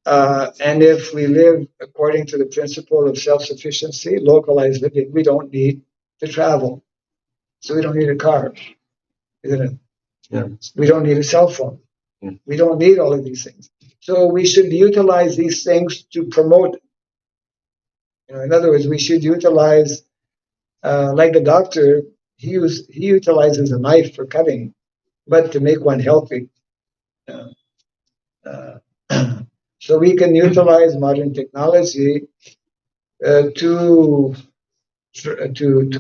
and if we live according to the principle of self-sufficiency, localized living, we don't need to travel. So we don't need a car, isn't it? Yeah. We don't need a cell phone. Yeah. We don't need all of these things. So we should utilize these things to promote. In other words, we should utilize, like the doctor, he utilizes a knife for cutting, but to make one healthy. So we can utilize modern technology to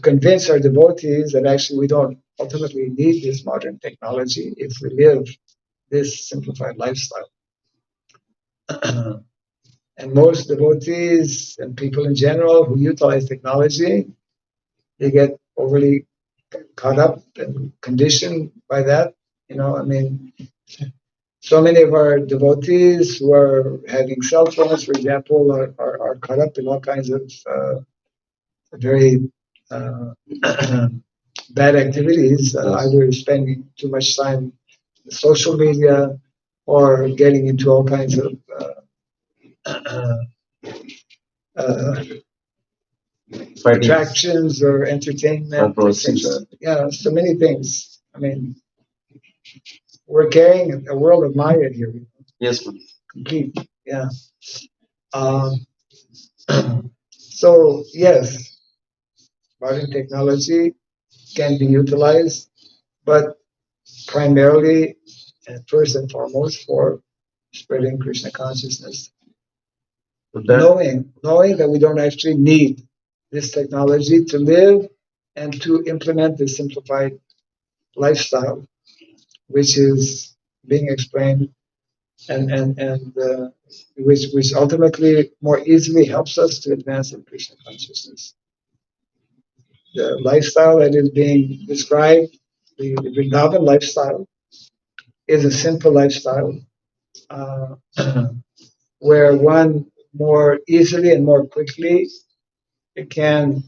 convince our devotees that actually we don't ultimately need this modern technology if we live this simplified lifestyle. And most devotees and people in general who utilize technology, they get overly caught up and conditioned by that. So many of our devotees who are having cell phones, for example, are caught up in all kinds of very bad activities, either spending too much time in social media or getting into all kinds of attractions or entertainment, etc. Yeah, so many things. We're carrying a world of Maya here. Yes, complete. Yeah. So yes, modern technology can be utilized, but primarily and first and foremost for spreading Krishna consciousness. Knowing that we don't actually need this technology to live and to implement the simplified lifestyle, which is being explained and which ultimately more easily helps us to advance in Krishna consciousness. The lifestyle that is being described, the Vrindavan lifestyle, is a simple lifestyle where one more easily and more quickly can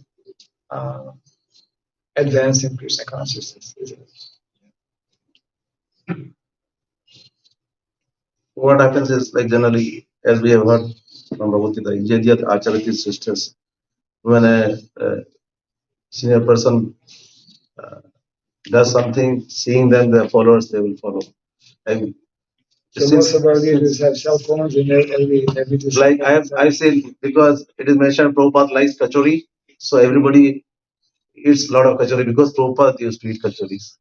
advance in Krishna consciousness, isn't it? What happens is, like, generally, as we have heard from Bhagavad Gita, Yajyat Acharati sisters, when a senior person does something, seeing them, their followers, they will follow. And So most of our leaders have cell phones in every like I've seen, because it is mentioned Prabhupada likes kachori, so everybody eats a lot of kachori because Prabhupada used to eat kachoris.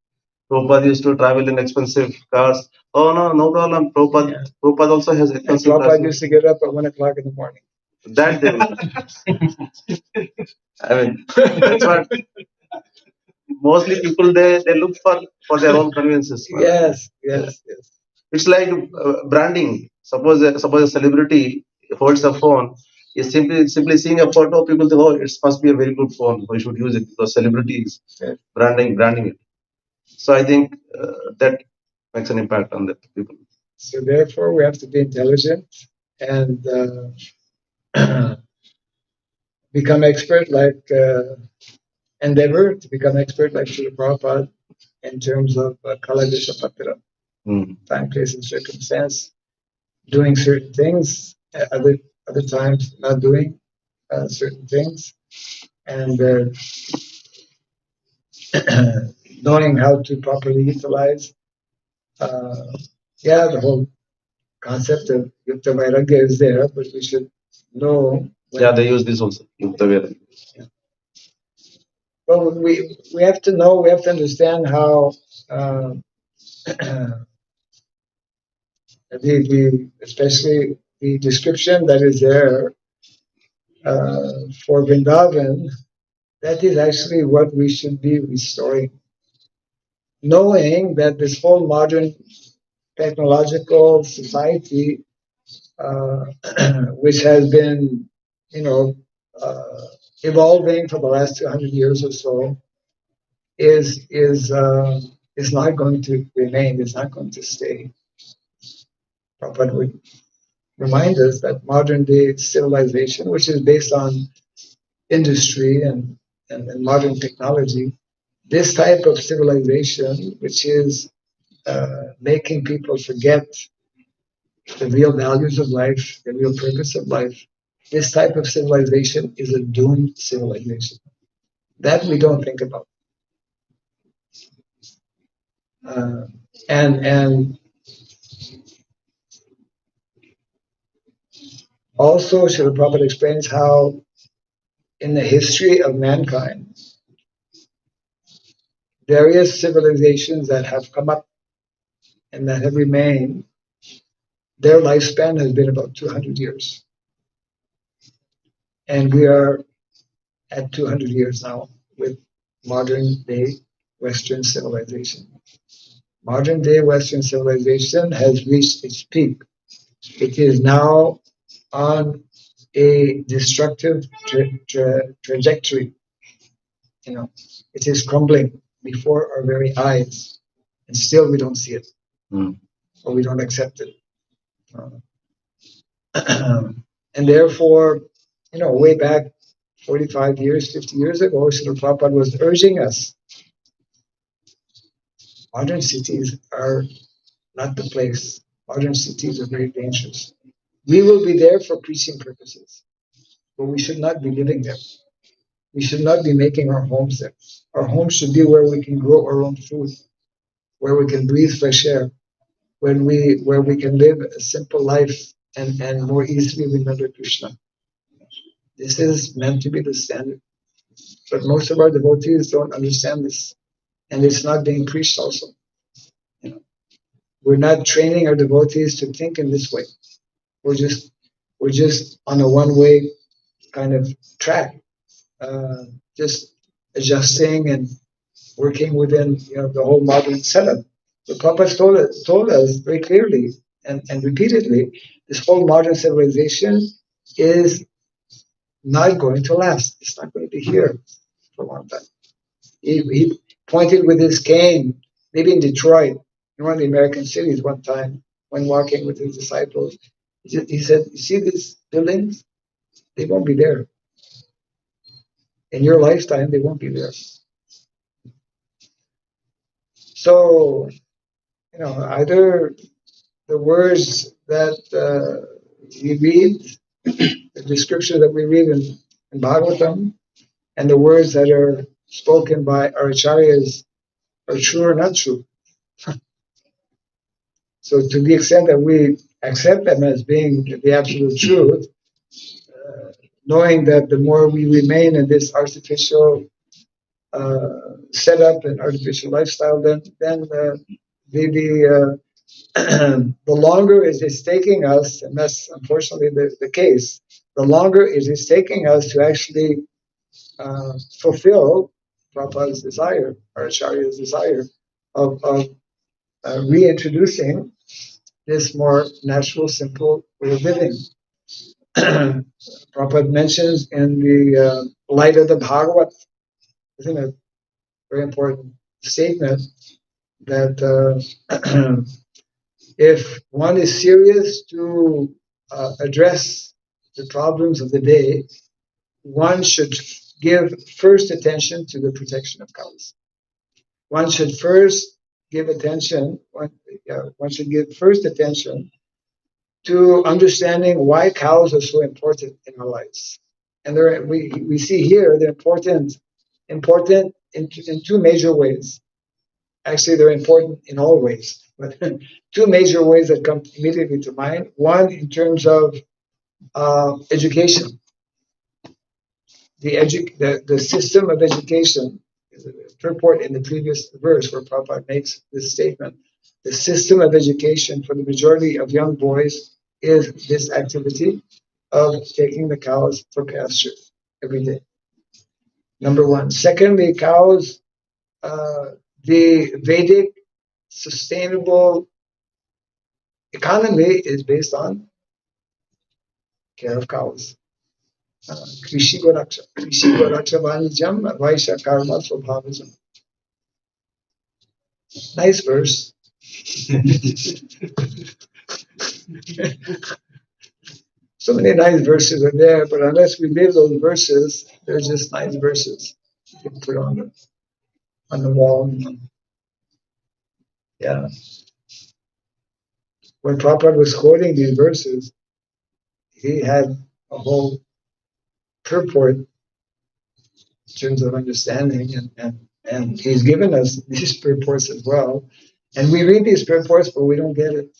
Prabhupada used to travel in expensive cars. Oh no problem. Prabhupada also has expensive cars. Prabhupada used to get up at 1 o'clock in the morning. That they will. I mean, that's what mostly people they look for their own conveniences. Yes. It's like branding. Suppose a celebrity holds a phone, is simply seeing a photo, people think, oh, it must be a very good phone, we should use it because celebrity is branding it. So I think that makes an impact on the people. So therefore, we have to be intelligent and become expert, like endeavor to become expert, like Srila Prabhupada, in terms of Kala Desha Patra, time, place, and circumstance, doing certain things, other times not doing certain things, and knowing how to properly utilize. The whole concept of Yukta Vairagya is there, but we should know. They use this also, Yukta Vairagya. Yeah. Well, we have to know, we have to understand how especially the description that is there for Vrindavan, that is actually what we should be restoring. Knowing that this whole modern technological society, which has been, you know, evolving for the last 200 years or so, is not going to remain. Is not going to stay. Prabhupada would remind us that modern day civilization, which is based on industry and modern technology, this type of civilization, which is making people forget the real values of life, the real purpose of life, this type of civilization is a doomed civilization. That we don't think about. And also, Srila Prabhupada explains how in the history of mankind, various civilizations that have come up and that have remained, their lifespan has been about 200 years. And we are at 200 years now with modern day Western civilization. Modern day Western civilization has reached its peak. It is now on a destructive trajectory. You know, it is crumbling before our very eyes, and still we don't see it, or we don't accept it. And therefore, you know, way back 45 years, 50 years ago, Srila Prabhupada was urging us, modern cities are not the place. Modern cities are very dangerous. We will be there for preaching purposes, but we should not be living there. We should not be making our homes there. Our homes should be where we can grow our own food, where we can breathe fresh air, where we can live a simple life and more easily remember Krishna. This is meant to be the standard. But most of our devotees don't understand this. And it's not being preached also. You know, we're not training our devotees to think in this way. We're just on a one-way kind of track, just adjusting and working within, you know, the whole modern setup. The Prabhupada told us very clearly and repeatedly, this whole modern civilization is not going to last. It's not going to be here for a long time. He pointed with his cane, maybe in Detroit, in one of the American cities one time, when walking with his disciples. He said, "You see these buildings? They won't be there. In your lifetime, they won't be there." So, you know, either the words that we read, the description that we read in Bhagavatam, and the words that are spoken by our acharyas are true or not true. So to the extent that we accept them as being the absolute truth, knowing that the more we remain in this artificial setup and artificial lifestyle, then the longer it is taking us, and that's unfortunately the case, the longer it is taking us to actually fulfill Prabhupada's desire, or Acharya's desire, of reintroducing this more natural, simple way of living. Prabhupada mentions in the light of the Bhagavat, isn't it? Very important statement that if one is serious to address the problems of the day, one should give first attention to the protection of cows. One should first give attention. One should give first attention to understanding why cows are so important in our lives. And we see here they're important in two major ways. Actually, they're important in all ways, but two major ways that come immediately to mind. One, in terms of education. The system of education is a purport in the previous verse where Prabhupada makes this statement. The system of education for the majority of young boys is this activity of taking the cows for pasture every day. Number one. Secondly, cows, the Vedic sustainable economy is based on care of cows. Krishi Goraksha Vanijam Vaisha Karma Swabhavajam. Nice verse. So many nice verses are there, but unless we live those verses, they're just nice verses you can put on the wall. Yeah. When Prabhupada was quoting these verses, he had a whole purport in terms of understanding, and he's given us these purports as well. And we read these purports, but we don't get it.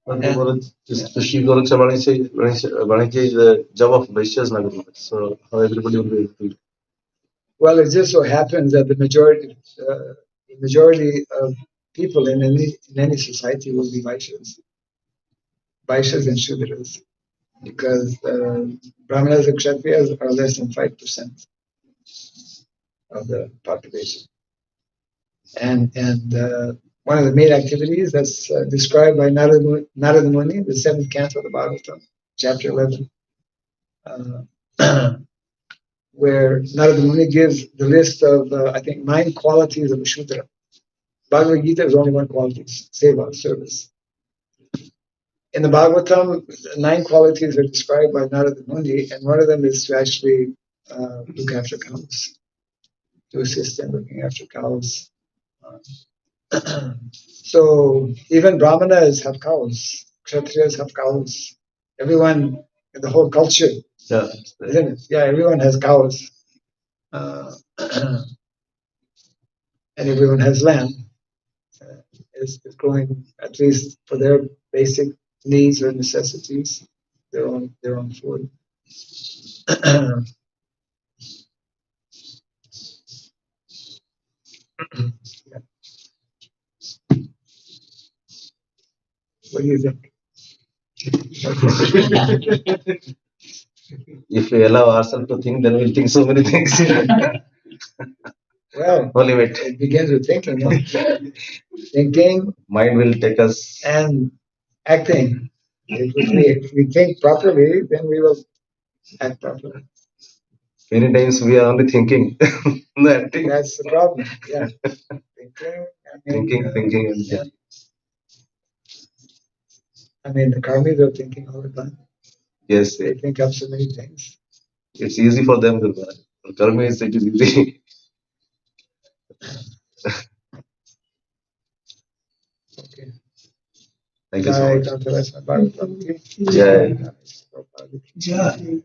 And Sri Goraksha Vanija is the job of Vaishyas Nagara. So how everybody will be able to. Well, it just so happens that the majority of people in any society will be Vaishyas and Shudras, because Brahmanas and Kshatriyas are less than 5% of the population. And one of the main activities that's described by Narada Muni, the 7th canto of the Bhagavatam, chapter 11, where Narada Muni gives the list of, I think, 9 qualities of a Shudra. Bhagavad Gita is only one quality, seva, service. In the Bhagavatam, 9 qualities are described by Narada Muni, and one of them is to actually look after cows, to assist in looking after cows. So even Brahmanas have cows, Kshatriyas have cows. Everyone in the whole culture, isn't it? Yeah, everyone has cows. And everyone has land. Is growing, at least for their basic needs or necessities, their own food. Yeah. What do you think? If we allow ourselves to think, then we'll think so many things. Well, no limit. It begins with thinking. Thinking. Mind will take us. And acting. If we think properly, then we will act properly. Many times we are only thinking. Acting. That's the problem. Yeah. Thinking. Yeah. I mean, the karmis are thinking all the time. Yes. They think up so many things. It's easy for them. For karmis, it is easy. Okay. Thank you so much. Jai. Jai.